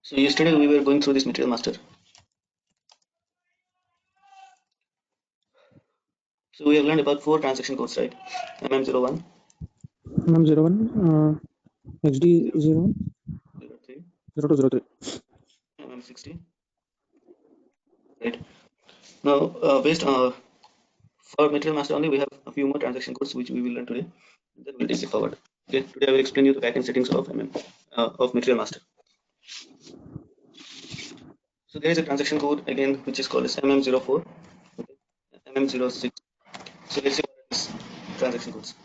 So yesterday we were going through this Material Master. So we have learned about 4 transaction codes, right? MM01, MM01, XD01, 03, 0203. MM60, right? Now, for Material Master only, we have a few more transaction codes which we will learn today. And then we'll take it forward. Okay, today I will explain you the backend settings of of Material Master. So there is a transaction code again which is called as MM04, okay, MM06. So let's see what is transaction codes.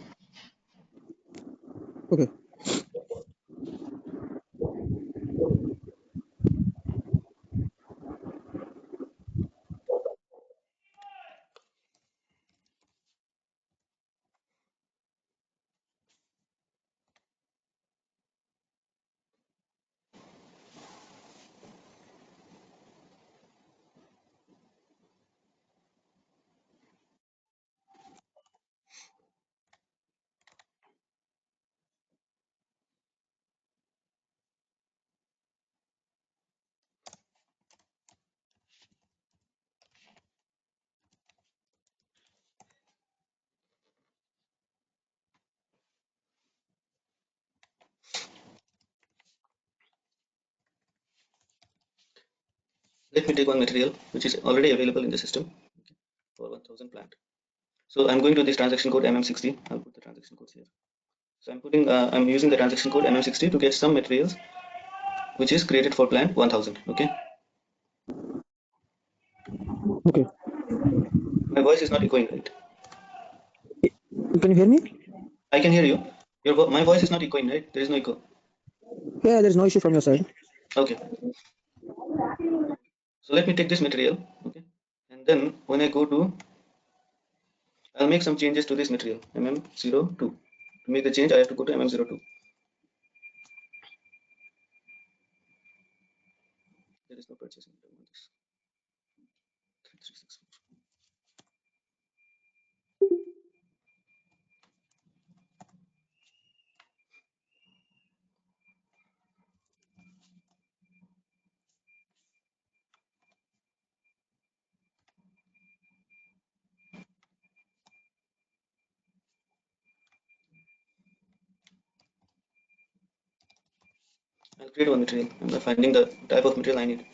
Okay. Let me take one material which is already available in the system, okay, for 1000 plant. So I'm going to this transaction code MM60. I'll put the transaction codes here. So I'm using the transaction code MM60 to get some materials which is created for plant 1000. Okay. Okay. My voice is not echoing, right? Can you hear me? I can hear you. My voice is not echoing, right? There is no echo. Yeah, there's no issue from your side. Okay. So let me take this material. Okay. And then when I go to, I'll make some changes to this material, MM02. To make the change, I have to go to MM02. There is no purchasing. I don't want this. 3364. I'll create one material. I'm finding the type of material I need. Okay.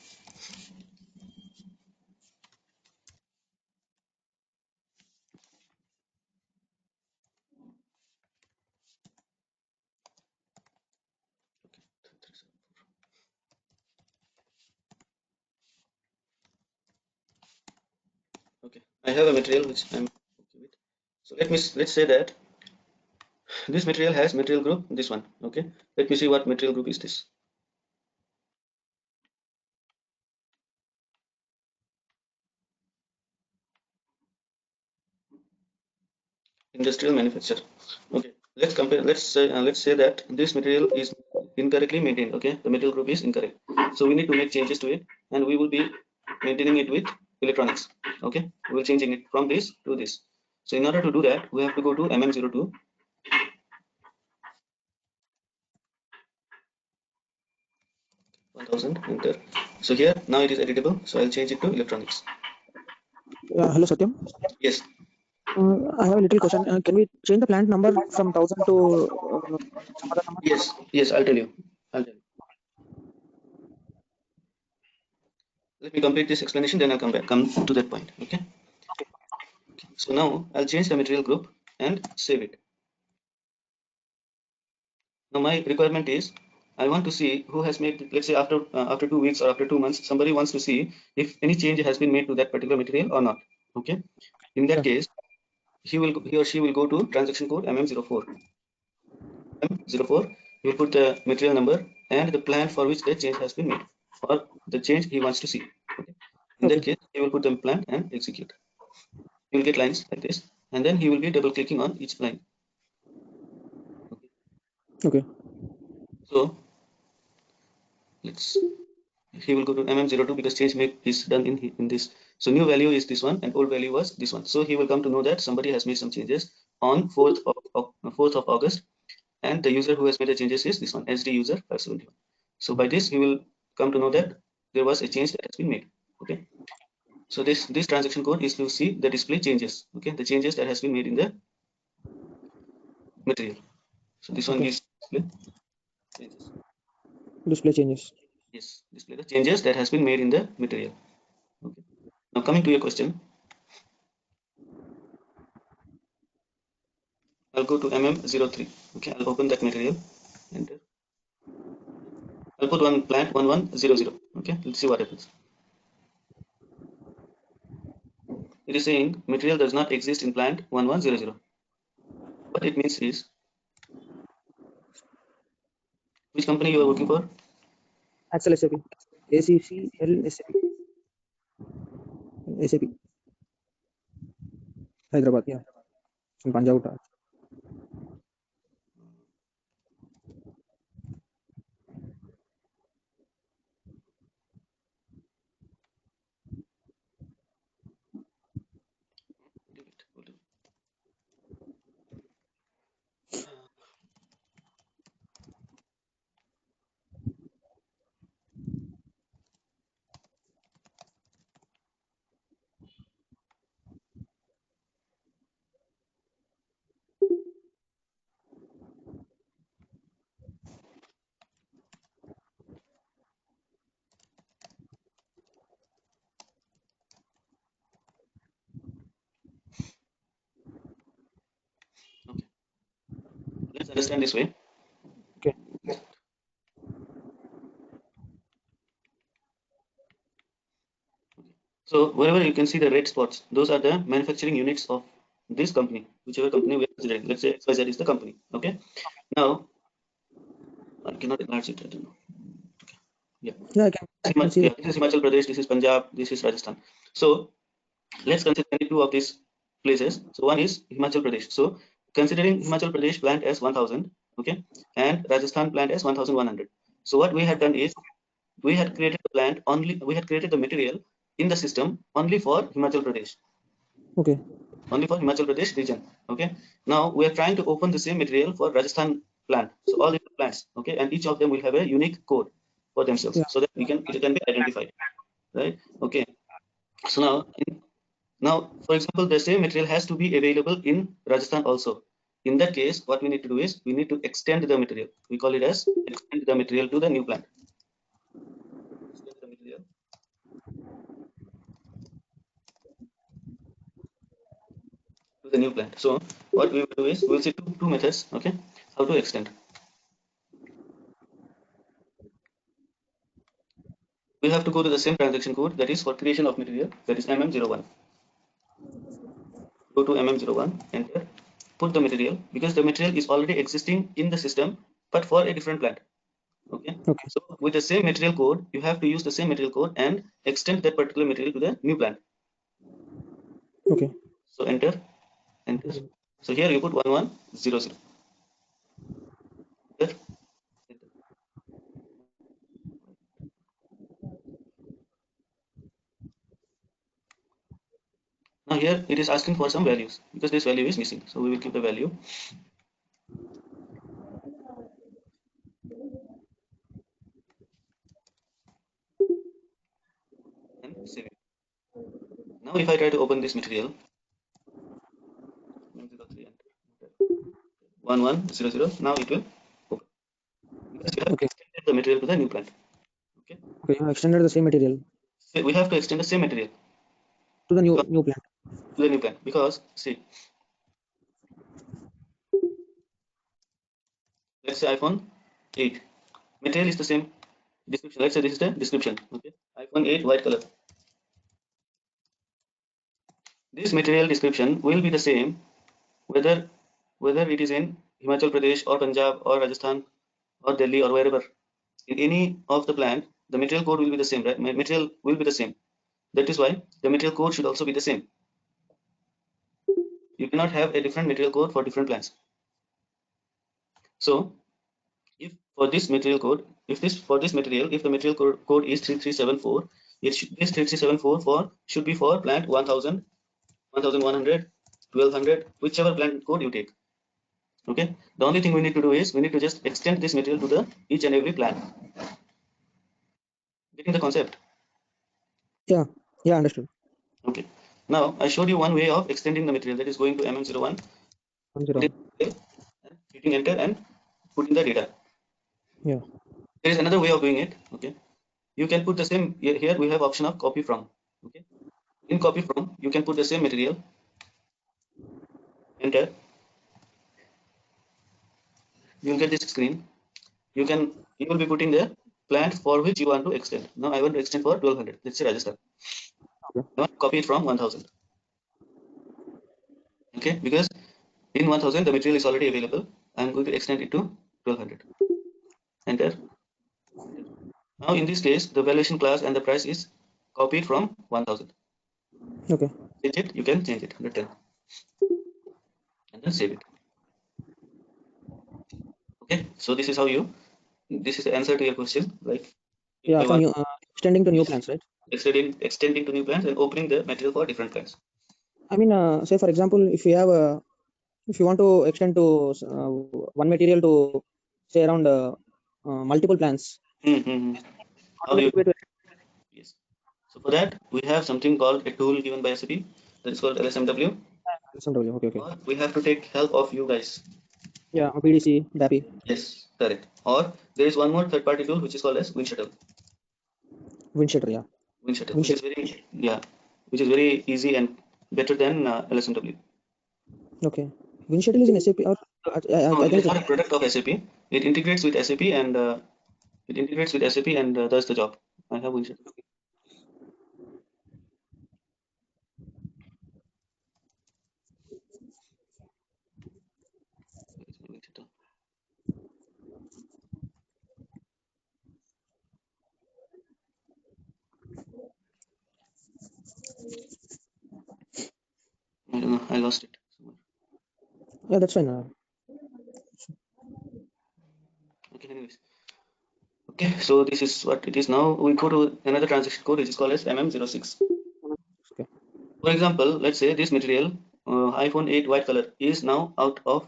3374. Okay. I have a material which I'm okay with. So let's say that this material has material group this one. Okay. Let me see what material group is this. Industrial manufacture. Okay, let's say that this material is incorrectly maintained. Okay, the material group is incorrect, so we need to make changes to it, and we will be maintaining it with electronics. Okay, we're changing it from this to this. So in order to do that, we have to go to MM02. Enter. So here now it is editable, so I'll change it to electronics. Hello, Satyam. Yes. I have a little question. Can we change the plant number from 1000 to some other number? Yes, I'll tell you. Let me complete this explanation, then I'll come to that point. Okay. So now I'll change the material group and save it. Now my requirement is I want to see who has made, let's say after 2 weeks or after 2 months, somebody wants to see if any change has been made to that particular material or not. Okay. In that case, he or she will go to transaction code MM04. MM04, he will put the material number and the plan for which the change has been made, or the change he wants to see. Okay. In that case, he will put the plan and execute. You will get lines like this, and then he will be double clicking on each line. Okay. So he will go to MM02 because change make is done in this. So new value is this one and old value was this one. So he will come to know that somebody has made some changes on 4th of August, and the user who has made the changes is this one, SD user 571. So by this he will come to know that there was a change that has been made. Okay, so this transaction code is to see the display changes. Okay, the changes that has been made in the material. So this one Okay. gives display changes. Display changes. Yes, display the changes that has been made in the material. Okay. Now coming to your question, I'll go to MM03. Okay, I'll open that material. Enter. I'll put one plant 1100. Okay, let's see what happens. It is saying material does not exist in plant 1100. What it means is, which company you are working for? Axel SAP. ACCL SAP. SAP. Hyderabad. Yeah. In Punjab. Okay, let's understand this way. Okay. So wherever you can see the red spots, those are the manufacturing units of this company, whichever company we are considering. Let's say XYZ is the company. Okay. Now I cannot enlarge it. I don't know. Yeah. Yeah, I can see Yeah, that. this is Himachal Pradesh. This is Punjab. This is Rajasthan. So let's consider any two of these places. So one is Himachal Pradesh. So considering Himachal Pradesh plant as 1000, okay, and Rajasthan plant as 1100. So what we had done is we had created the plant only, we had created the material in the system only for Himachal Pradesh, Okay. only for Himachal Pradesh region. Okay. Now we are trying to open the same material for Rajasthan plant. So all different plants, okay, and each of them will have a unique code for themselves, Yeah. so that it can be identified, right? Okay. So now, for example, the same material has to be available in Rajasthan also. In that case, what we need to do is we need to extend the material. We call it as extend the material to the new plant. Extend the material to the new plant. So what we will do is we'll see two methods. Okay, how to extend. We have to go to the same transaction code that is for creation of material, that is MM01. Go to MM01, enter, put the material, because the material is already existing in the system, but for a different plant. Okay, Okay. so with the same material code, you have to use the same material code and extend that particular material to the new plant. Okay. So enter, enter. So here you put 1100. Enter, enter. Now here it is asking for some values because this value is missing. So we will keep the value and save it. Now if I try to open this material, 103 enter, 1100, now it will open because we have Okay. extended the material to the new plant. Okay, Okay. You have extended the same material so we have to extend the same material to the because, new plant. to the new plant because see, let's say iPhone 8 material is the same description. Let's say this is the description. Okay, iPhone 8 white color. This material description will be the same whether it is in Himachal Pradesh or Punjab or Rajasthan or Delhi or wherever. In any of the plant, the material code will be the same, right? Material will be the same. That is why the material code should also be the same. You cannot have a different material code for different plants. So if for this material code, if this for this material, if the material code is 3374, this 3374 for should be for plant 1000, 1100, 1200, whichever plant code you take. Okay, the only thing we need to do is we need to just extend this material to the each and every plant. Getting the concept? Yeah, yeah, understood. Okay. Now I showed you one way of extending the material, that is going to MM01, 101. hitting enter and putting the data. Yeah. There is another way of doing it. Okay. You can put the same, here we have option of copy from. Okay. In copy from, you can put the same material, enter, you will get this screen. You will be putting the plant for which you want to extend. Now I want to extend for 1200. Let's say Rajasthan. Okay. I want to copy it from 1000. Okay, because in 1000 the material is already available. I'm going to extend it to 1200. Enter. Now in this case, the valuation class and the price is copied from 1000. Okay. Change it, you can change it 110 and then save it. Okay, so this is how you, this is the answer to your question. Like if Yeah, I for want new extending to new plans, right? extending to new plants and opening the material for different plants. I mean, say for example, if you have a, if you want to extend to one material to say around multiple plans, Mm-hmm. How do you? automatic way to Yes. So for that, we have something called a tool given by SAP that is called LSMW, SMW. Okay, okay. or we have to take help of you guys. Yeah, PDC, DAPI, Yes, correct. Or there is one more third-party tool which is called as WinShuttle. WinShader. Yeah, WinShuttle, which is WinShader. very, yeah, which is very easy and better than LSMW. Okay, WinShader is in SAP, or No, I it think is it's not a product of SAP. It integrates with SAP and does the job. I have WinShuttle. WinShuttle. I don't know. I lost it somewhere. yeah, that's fine. Okay, anyways. Okay, so this is what it is now. We go to another transaction code which is called as MM06. Okay. For example, let's say this material, iPhone 8 white color, is now out of,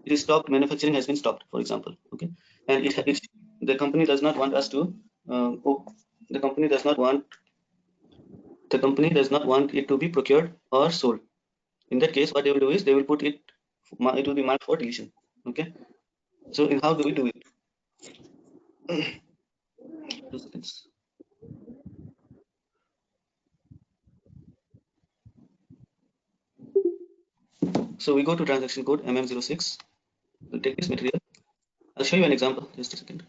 it is stopped, manufacturing has been stopped, for example. Okay, and the company does not want us to, oh, the company does not want, it to be procured or sold. In that case, what they will do is they will put it, it will be marked for deletion. Okay, so in how do we do it? 2 seconds. So we go to transaction code MM06. We'll take this material. I'll show you an example. Just a second.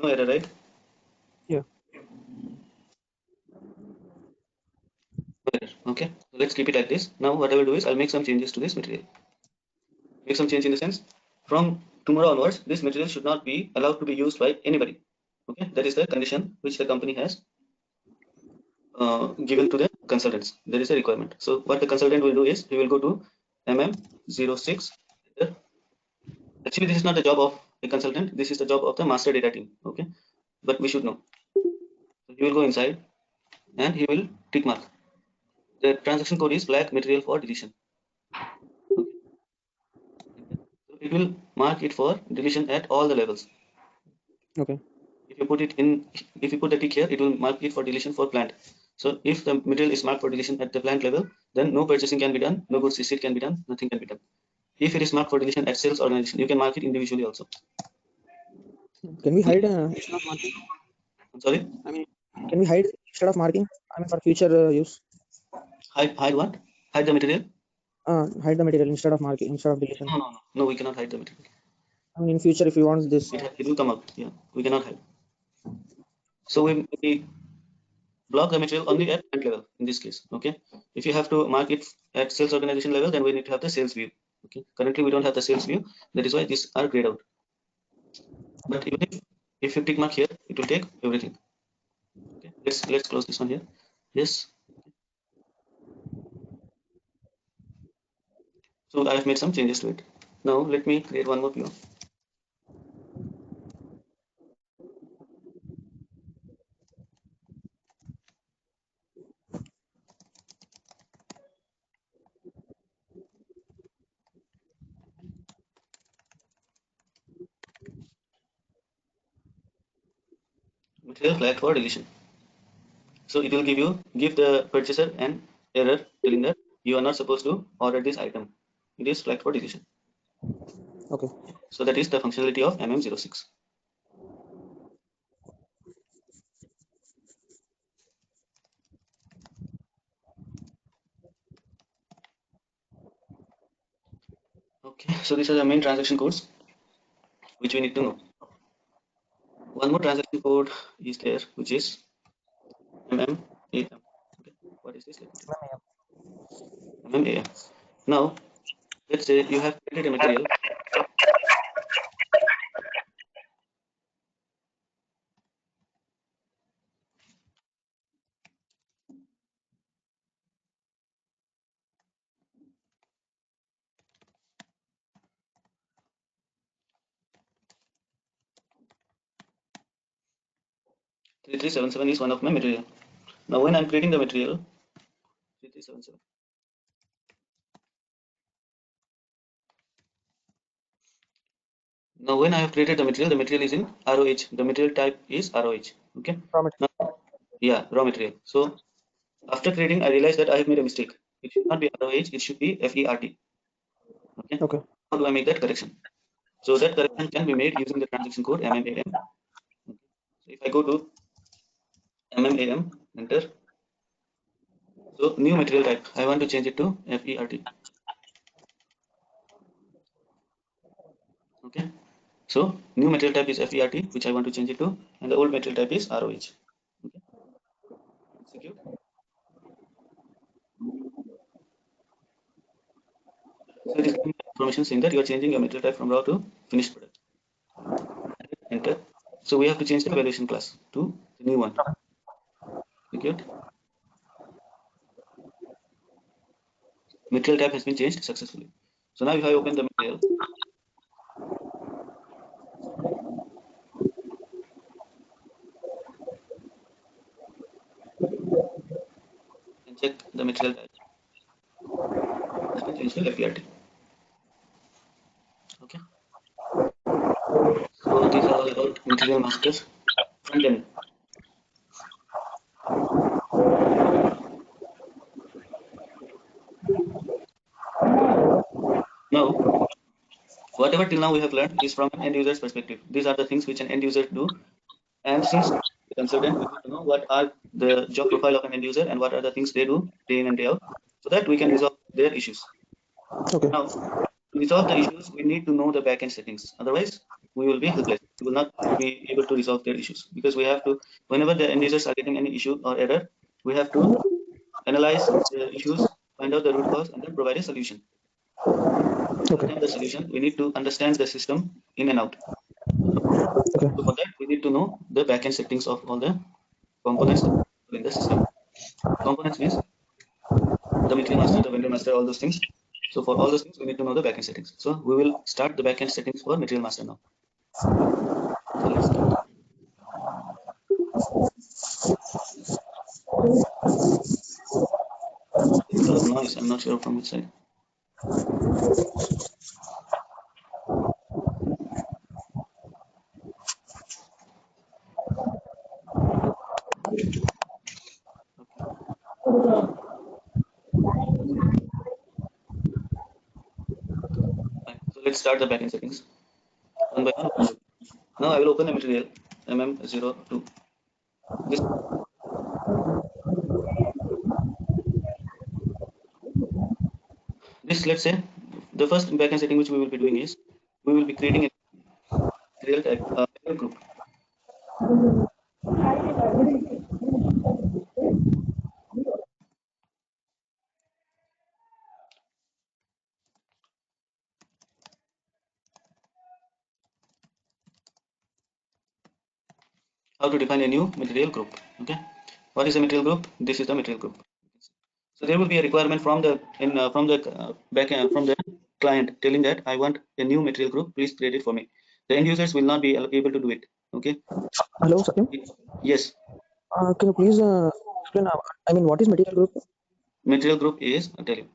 No error, right? Yeah. No error. Okay. So let's keep it like this. Now what I will do is I'll make some changes to this material. Make some change in the sense, from tomorrow onwards, this material should not be allowed to be used by anybody. Okay. That is the condition which the company has given to the consultants. There is a requirement. So what the consultant will do is he will go to MM06. Actually, this is not the job of a consultant. This is the job of the master data team. Okay. But we should know. So he will go inside and he will tick mark. The transaction code is black material for deletion. Okay. So it will mark it for deletion at all the levels. Okay. If you put it in, if you put the tick here, it will mark it for deletion for plant. So if the material is marked for deletion at the plant level, then no purchasing can be done, no goods receipt can be done, nothing can be done. If it is marked for deletion at sales organization, you can mark it individually also. Can we hide instead of marking? I'm sorry, I mean, can we hide instead of marking? I mean, for future use. hide what? Hide the material? Hide the material instead of marking, instead of deletion. No, we cannot hide the material. I mean, in future, if you want this, It will come out. Yeah, we cannot hide. So we block the material only at plant level in this case. Okay. If you have to mark it at sales organization level, then we need to have the sales view. Okay. Currently, we don't have the sales view. That is why these are grayed out. But even if you tick mark here, it will take everything. Okay. Let's close this one here. Yes. So I have made some changes to it. Now let me create one more PO. Material flag for deletion. So it will give the purchaser an error telling that you are not supposed to order this item. It is flagged for deletion. Okay. So that is the functionality of MM06. Okay, so these are the main transaction codes which we need to know. One more transaction code is there, which is MMAM. Okay, what is this? Let me tell you. MMAM. Now, let's say you have created a material. 3377 is one of my material. Now, when I'm creating the material, 3377. Now, when I have created the material is in ROH. The material type is ROH. Okay. Raw material. Now, yeah, raw material. So after creating, I realized that I have made a mistake. It should not be ROH. It should be FERT. Okay. Okay. How do I make that correction? So that correction can be made using the transaction code MMAM. Okay. So if I go to MMAM, enter. So new material type. I want to change it to FERT. Okay. So new material type is FERT, which I want to change it to, and the old material type is ROH. Okay. Execute. So it is giving information saying that you are changing your material type from raw to finished product. Enter. So we have to change the evaluation class to the new one. Execute. Material type has been changed successfully. So now if I open the material and check the material type, has been changed to FERT. Okay. So these are all about material masters front end. Now, whatever till now we have learned is from an end user's perspective. These are the things which an end user do. And since the consultant, we need to know what are the job profile of an end user and what are the things they do day in and day out, so that we can resolve their issues. Okay. Now, to resolve the issues, we need to know the backend settings. Otherwise, we will be helpless. We will not be able to resolve their issues because we have to, whenever the end users are getting any issue or error, we have to analyze the issues, find out the root cause, and then provide a solution. To Okay. attain the solution, we need to understand the system in and out. Okay. So for that, we need to know the backend settings of all the components in the system. Components means the material master, the vendor master, all those things. So for all those things, we need to know the backend settings. So we will start the backend settings for material master now. So let's start. There's a lot of noise. I'm not sure from which side. Okay. Fine. So let's start the backend settings one by one. Now I will open the material MM02. This let's say the first backend setting which we will be doing is we will be creating a material type material group. How to define a new material group? Okay. What is a material group? This is the material group. So there will be a requirement from the from the backend from the client telling that I want a new material group, please create it for me. The end users will not be able to do it. Okay. Hello, Satyam. Yes. Can you please explain? I mean, what is material group? Material group is, I'll tell you.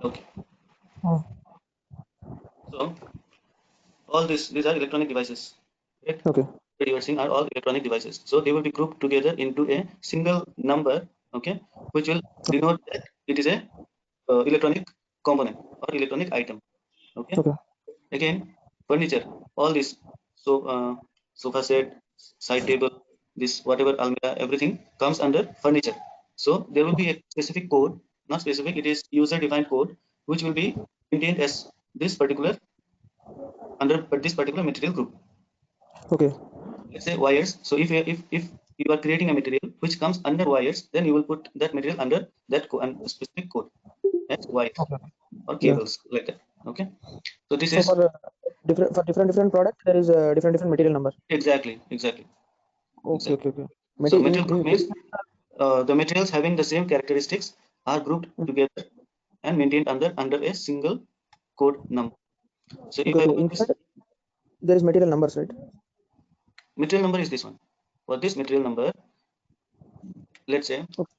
Okay. Oh, So all these are electronic devices. Right? okay. That you are seeing are all electronic devices. So they will be grouped together into a single number, okay, which will denote that it is a electronic component or electronic item. Okay. Okay. Again, furniture, all this. So sofa set, side table, this whatever almirah, everything comes under furniture. So there will be a specific code, not specific, it is user-defined code, which will be maintained as this particular under this particular material group. Okay. Let's say wires. So if you are creating a material which comes under wires, then you will put that material under that specific code as wires Okay. or Yeah. cables like that. Okay. So this So is different product, there is a different material number. exactly. Okay. Exactly. Okay. Okay. So material group In means the materials having the same characteristics are grouped together and maintained under a single code number. So if okay. I Okay. put this Inside there is material numbers, right? material number is this one. For this material number, let's say Okay.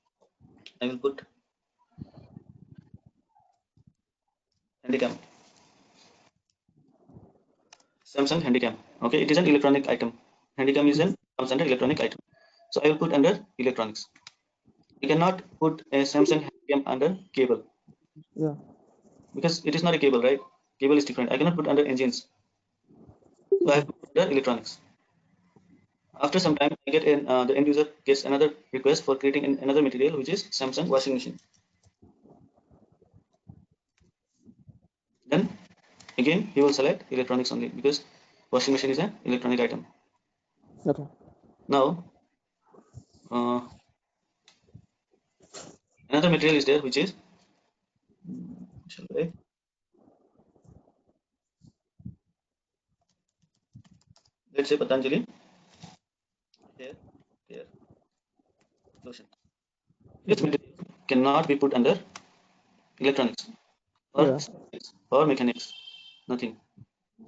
I will put handicam, Samsung handicam. Okay, it is an electronic item. Handicam is an comes under electronic item. So I will put under electronics. You cannot put a Samsung handicam under cable Yeah. because it is not a cable, right? Cable is different. I cannot put under engines. So I have Okay. to put under electronics. After some time, I get the end user gets another request for creating another material, which is Samsung washing machine. Then again, he will select electronics only because washing machine is an electronic item. Okay. Now, uh, another material is there, which is shall I, let's say Patanjali hair hair lotion. This Okay. material cannot be put under electronics or Yeah. mechanics. Nothing.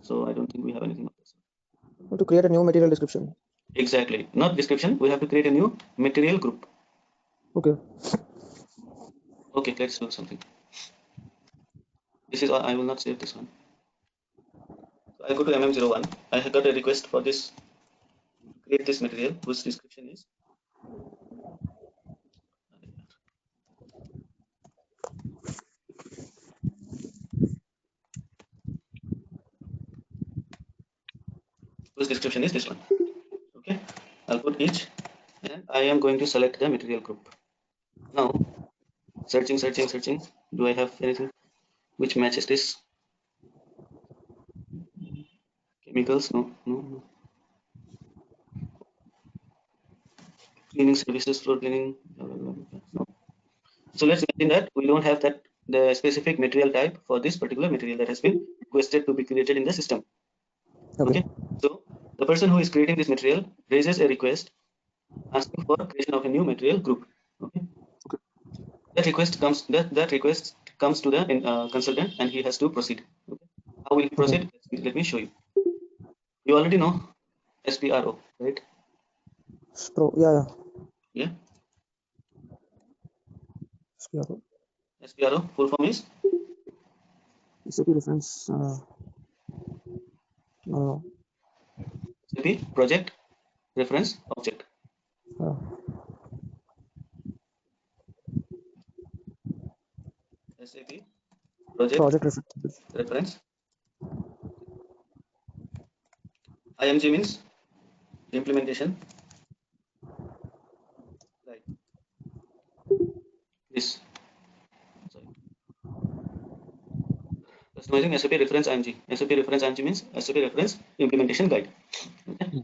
So I don't think we have anything of this. To create a new material description. Exactly. Not description. We have to create a new material group. Okay. Okay, let's do something. This is I will not save this one. So I go to MM01. I have got a request for this create this material whose description is this one. Okay, I'll put each and I am going to select the material group. Now searching. Do I have anything which matches this? Chemicals? No. Cleaning services, floor cleaning. No. So let's imagine that we don't have that the specific material type for this particular material that has been requested to be created in the system. Okay. Okay, so the person who is creating this material raises a request asking for creation of a new material group. Okay, that request comes to the consultant and he has to proceed. Okay, how will he Okay. proceed? Let me show you. You already know SPRO, right? Pro. Yeah. Yeah. Yeah, SPRO. SPRO full form is SAP reference. Uh, SAP Project Reference Object. uh, SAP Project Project reference. Reference. IMG means implementation. Right. This. Sorry. Customizing SAP reference IMG. SAP reference IMG means SAP reference implementation guide. Okay.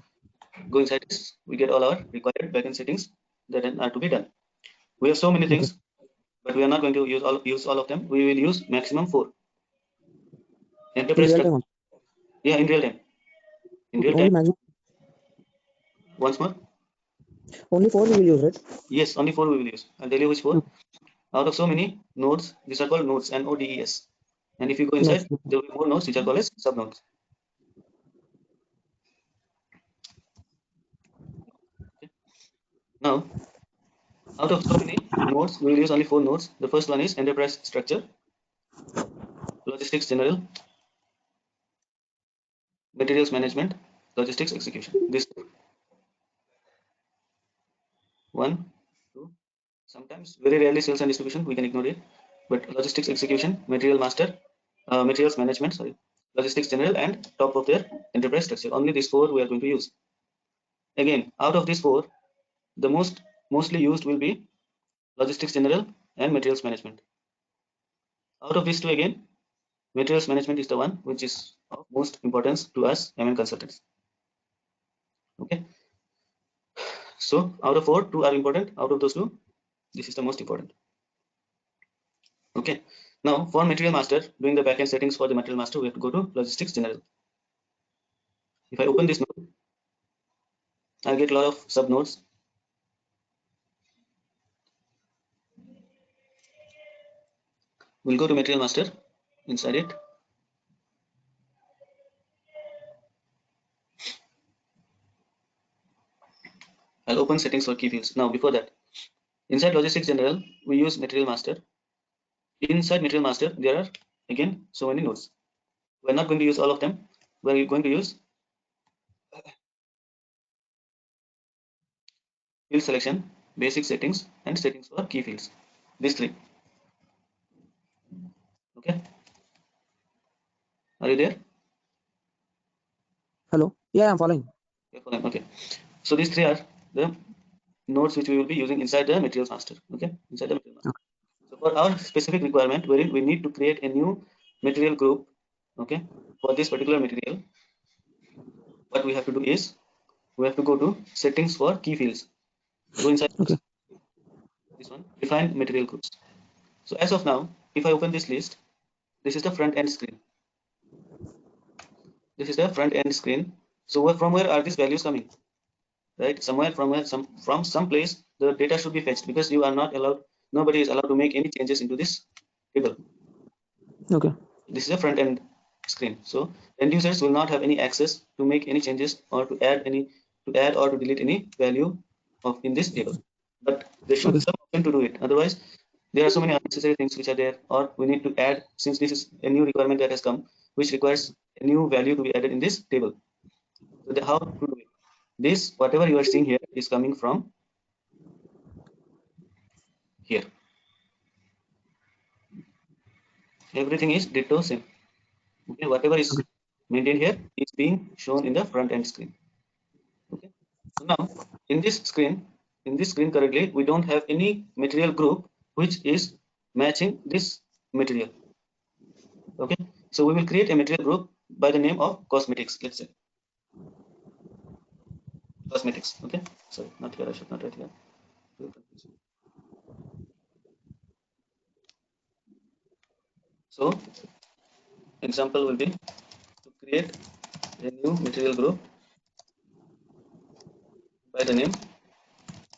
go inside this, we get all our required backend settings that are to be done. We have so many things, but we are not going to use all of them. We will use maximum 4. In Enterprise real structure. time. Yeah, in real time. In Okay, real only time. maximum. Once more. Only 4 we will use, right? Yes, only 4 we will use. I'll tell you which 4. Okay. Out of so many nodes, these are called nodes, NODES. And if you go No. inside, there will be more nodes which are called as subnodes. Okay. Now, out of so many nodes, we will use only 4 nodes. The first one is enterprise structure, logistics general, materials management, logistics execution. This 1, 2, sometimes very rarely sales and distribution, we can ignore it. But logistics execution, material master, materials management, sorry, logistics general, and top of their enterprise structure. Only these 4 we are going to use. Again, out of these 4, the mostly used will be logistics general and materials management. Out of these 2 again, materials management is the one which is of most importance to us MM consultants. Okay. So out of 4, 2 are important. Out of those 2, this is the most important. Okay. Now for material master, doing the backend settings for the material master, we have to go to logistics general. If I open this node, I get a lot of sub nodes. We'll go to material master. Inside it, I'll open settings for key fields. Now before that, inside logistics general, we use material master. Inside material master, there are again so many nodes. We're not going to use all of them. We're going to use field selection, basic settings, and settings for key fields. These 3. Okay. Are you there? Hello. Yeah, I'm following. Okay. So these 3 are the nodes which we will be using inside the materials master. Okay. Inside the material master. Okay. So for our specific requirement, wherein we need to create a new material group. Okay. For this particular material, what we have to do is we have to go to settings for key fields. Go inside Okay. this one, define material groups. So as of now, if I open this list, this is the front end screen. This is the front end screen. So from where are these values coming? Right? Somewhere from some place the data should be fetched, because you are not allowed, nobody is allowed to make any changes into this table. Okay. This is a front end screen. So end users will not have any access to make any changes or to add or to delete any value of in this table. But there should be Okay. some option to do it. Otherwise, there are so many unnecessary things which are there, or we need to add, since this is a new requirement that has come, which requires a new value to be added in this table. So how to do it? This, whatever you are seeing here, is coming from here. Everything is ditto same. Okay, whatever is Okay. maintained here is being shown in the front end screen. Okay. So now in this screen currently we don't have any material group which is matching this material. Okay. So we will create a material group by the name of cosmetics. Let's say cosmetics. Okay. Sorry, not here. I should not write here. So example will be to create a new material group by the name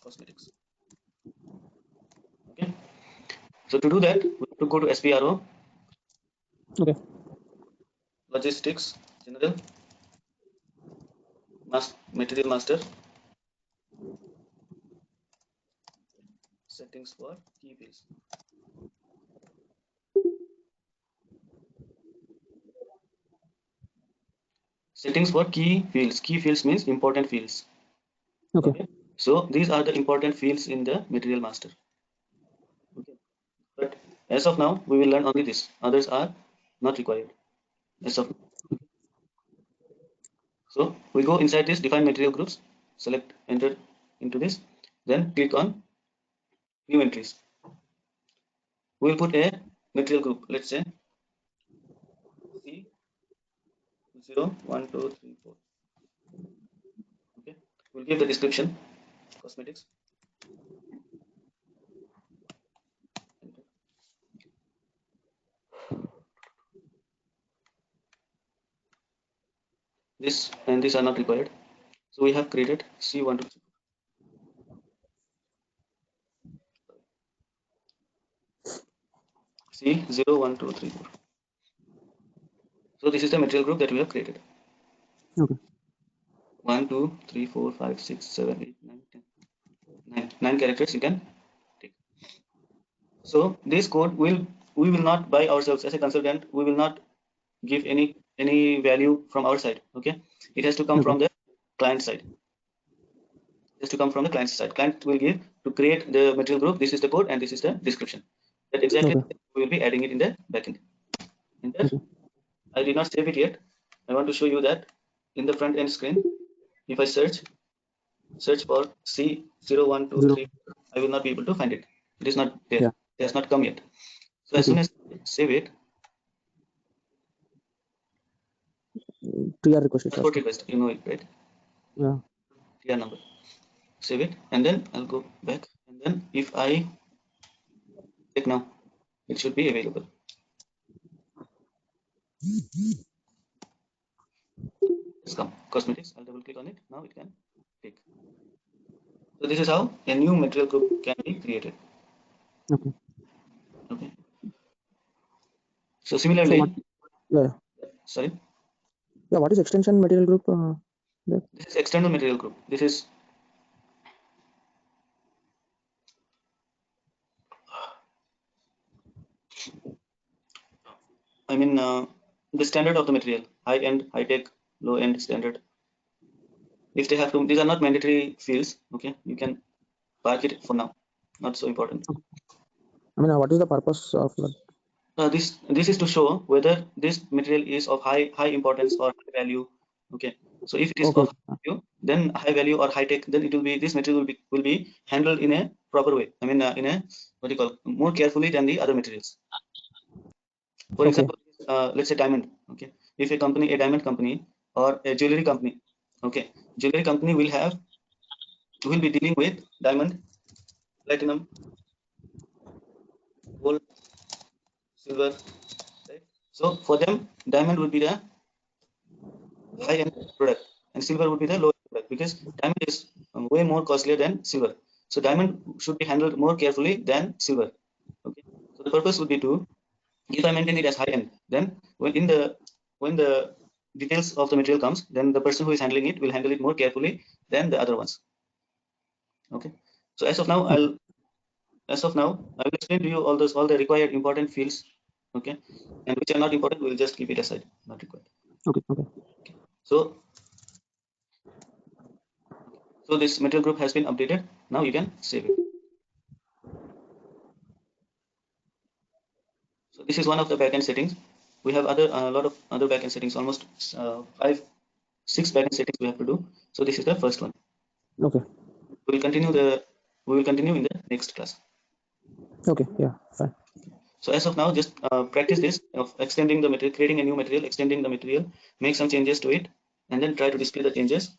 cosmetics. Okay. So to do that, we have to go to SPRO, Okay. logistics general, material master, settings for key fields. Settings for key fields. Key fields means important fields. Okay. Okay. So these are the important fields in the material master. Okay. But as of now, we will learn only this. Others are not required as of now. So we go inside this define material groups, select enter into this, then click on new entries. We will put a material group. Let's say C 0, 1, 2, 3, 4. Okay. give the description, cosmetics. This and these are not required. So we have created C1 to C0, 1, 2, 3, 4. So this is the material group that we have created. Okay. 1, 2, 3, 4, 5, 6, 7, 8, 9, 10. 9 characters you can take. So this code we will not by ourselves as a consultant. We will not give any value from our side. Okay, it has to come Okay. from the client side. It has to come from the client side. Client will give to create the material group. This is the code and this is the description. That exactly Okay. we will be adding it in the backend. In there, Okay. I did not save it yet. I want to show you that in the front end screen. If I search for C0123, 0. I will not be able to find it. It is not there. Yeah. It has not come yet. So as Okay. soon as I save it, TR request is passport asking. request, you know it, right? Yeah. TR number. Save it, and then I'll go back. And then if I check now, it should be available. Let's come. Cosmetics. I'll double click on it. Now it can pick. So this is how a new material group can be created. Okay. Okay. So So similarly, what? Yeah. sorry, Yeah. What is extension material group? There? this is external material group. This is the standard of the material, high end, high tech, low end standard. If they have to, these are not mandatory fields. Okay, you can park it for now. Not so important. I mean, what is the purpose of that? This is to show whether this material is of high importance or high value. Okay, so if it is Okay. of high value, then high value or high tech, then it will be, this material will be handled in a proper way. In a, what do you call, more carefully than the other materials. For Okay. example, let's say diamond. Okay, if a diamond company or a jewelry company, okay, jewelry company will be dealing with diamond, platinum, gold, silver, right? So for them, diamond would be the high end product and silver would be the low end product, because diamond is way more costlier than silver. So diamond should be handled more carefully than silver. Okay, so the purpose would be to, if I maintain it as high end, then when the details of the material comes, then the person who is handling it will handle it more carefully than the other ones. Okay, so as of now I will explain to you all the required important fields. Okay, and which are not important, we'll just keep it aside, not required. Okay. Okay. So so this material group has been updated. Now you can save it. So this is one of the backend settings. We have a lot of other backend settings, almost 5, 6 backend settings we have to do. So this is the first one. Okay. We will continue in the next class. Okay. Yeah. Fine. So as of now, just practice this of extending the material, creating a new material, extending the material, make some changes to it, and then try to display the changes.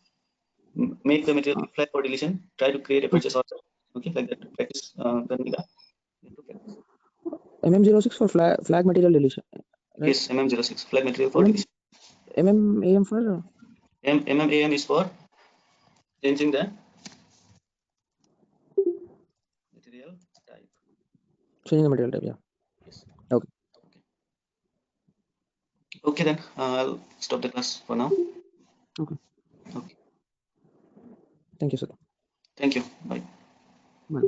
Make the material flag for deletion. Try to create a purchase order. Okay, like that. Practice. Then practice. MM06 for flag material deletion, right? Yes, MM06 flag material for MM deletion. MM for MMAM is for changing the material type. changing the material type. Yeah. Yes. Okay. Okay, then I'll stop the class for now. Okay. Okay. Thank you, sir. Thank you. Bye. Bye.